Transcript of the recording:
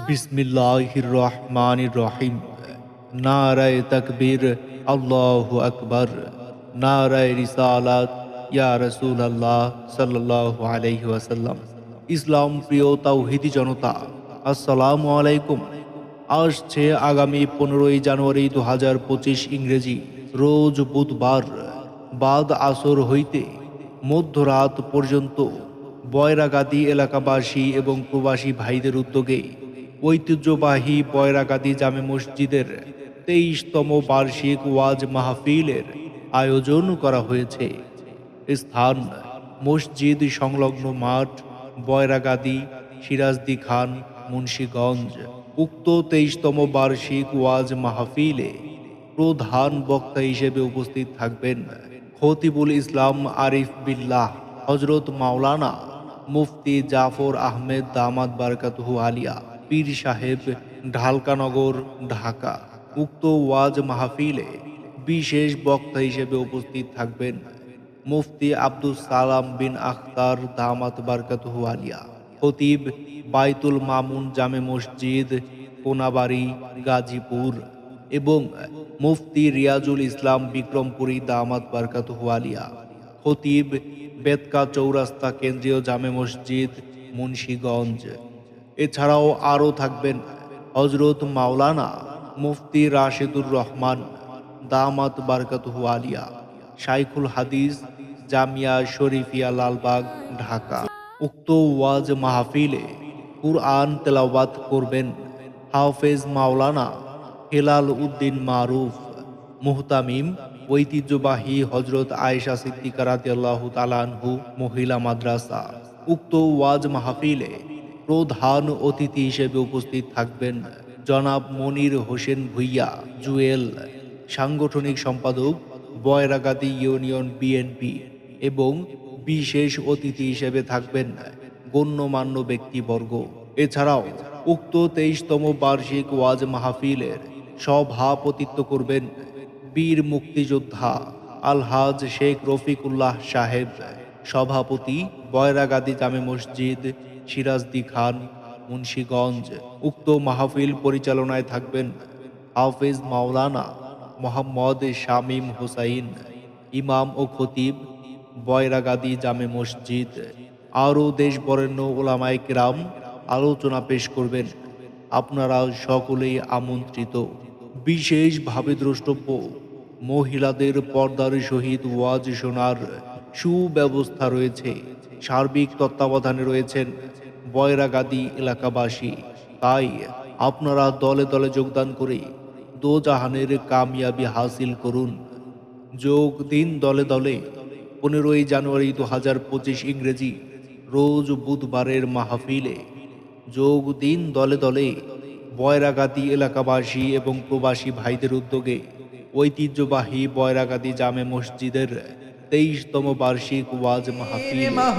বিসমিল্লাহির রহমানির রহিম। নারায়ে তাকবীর, আল্লাহু আকবার। নারায়ে রিসালাত, ইয়া রাসূলুল্লাহ সাল্লাল্লাহু আলাইহি ওয়াসাল্লাম। ইসলাম প্রিয় তাওহীদি জনতা, আসসালামু আলাইকুম। আসছে আগামী 15ই জানুয়ারি 2025 ইংরেজি, রোজ বুধবার বাদ আসর হইতে মধ্যরাত পর্যন্ত বয়রাগাদি এলাকাবাসী এবং প্রবাসী ভাইদের উদ্যোগে ঐতিহ্যবাহী বয়রাগাদি জামে মসজিদের 23তম বার্ষিক ওয়াজ মাহফিলের আয়োজন করা হয়েছে। স্থান: মসজিদ সংলগ্ন মাঠ, বয়রাগাদি, সিরাজদি খান, মুন্সিগঞ্জ। উক্ত 23তম বার্ষিক ওয়াজ মাহফিলে প্রধান বক্তা হিসেবে উপস্থিত থাকবেন খতিবুল ইসলাম আরিফ বিল্লাহ হজরত মাওলানা মুফতি জাফর আহমেদ দামাত বারকাতুহু আলিয়া পীর সাহেব, ঢালকানগর, ঢাকা। উক্ত ওয়াজ মাহফিলে বিশেষ বক্তা হিসেবে উপস্থিত থাকবেন মুফতি আব্দুস সালাম বিন আখতার দামাত বারকাতুহু আলিয়া, খতিব বাইতুল মামুন জামে মসজিদ, কোনাবাড়ি, গাজীপুর, এবং মুফতি রিয়াজুল ইসলাম বিক্রমপুরী দামাত বারকাতুহু আলিয়া, খতিব বেতকা চৌরাস্তা কেন্দ্রীয় জামে মসজিদ, মুন্সিগঞ্জ। এছাড়াও আরও থাকবেন হজরত মাওলানা মুফতি রাশেদুর রহমান দামাত বারকাতুহু আলিয়া, শাইখুল হাদিস, জামিয়া শরীফিয়া লালবাগ, ঢাকা। উক্ত ওয়াজ মাহফিলে কুরআন তেলাওয়াত করবেন হাফেজ মাওলানা হেলাল উদ্দিন মারুফ, মুহতামিম ঐতিহ্যবাহী হজরত আয়েশা সিদ্দিকা রাদিয়াল্লাহু তাআলা আনহু মহিলা মাদ্রাসা। উক্ত ওয়াজ মাহফিলে প্রধান অতিথি হিসেবে উপস্থিত থাকবেন জনাব মনির হোসেন ভুইয়া জুয়েল, সাংগঠনিক সম্পাদক, বয়রাগাদি ইউনিয়ন বিএনপি, এবং বিশেষ অতিথি হিসেবে থাকবেন গণ্যমান্য ব্যক্তিবর্গ। এছাড়াও উক্ত 23তম বার্ষিক ওয়াজ মাহফিলের সভাপতিত্ব করবেন বীর মুক্তিযোদ্ধা আলহাজ শেখ রফিকুল্লাহ সাহেব, সভাপতি, বয়রাগাদি জামে মসজিদ, সিরাজদি খান, মুন্সিগঞ্জ। উক্ত মাহফিল পরিচালনায় থাকবেন হাফেজ মাওলানা মোহাম্মদ শামীম হোসাইন, ইমাম ও খতিব, বয়রাগাদি জামে মসজিদ। আরও দেশ বরেণ্য ওলামায়ে কেরাম আলোচনা পেশ করবেন। আপনারা সকলেই আমন্ত্রিত। বিশেষভাবে দ্রষ্টব্য, মহিলাদের পর্দার সহিত ওয়াজ শোনার সুব্যবস্থা রয়েছে। সার্বিক তত্ত্বাবধানে রয়েছেন বয়রাগাদি এলাকাবাসী। তাই আপনারা দলে দলে যোগদান করে দোজাহানের কামিয়াবি হাসিল করুন। যোগ দিন দলে দলে 15ই জানুয়ারি 2025 ইংরেজি, রোজ বুধবারের মাহফিলে। যোগ দিন দলে দলে বয়রাগাদি এলাকাবাসী এবং প্রবাসী ভাইদের উদ্যোগে ঐতিহ্যবাহী বয়রাগাদি জামে মসজিদের 23তম বার্ষিক ওয়াজ মাহফিল।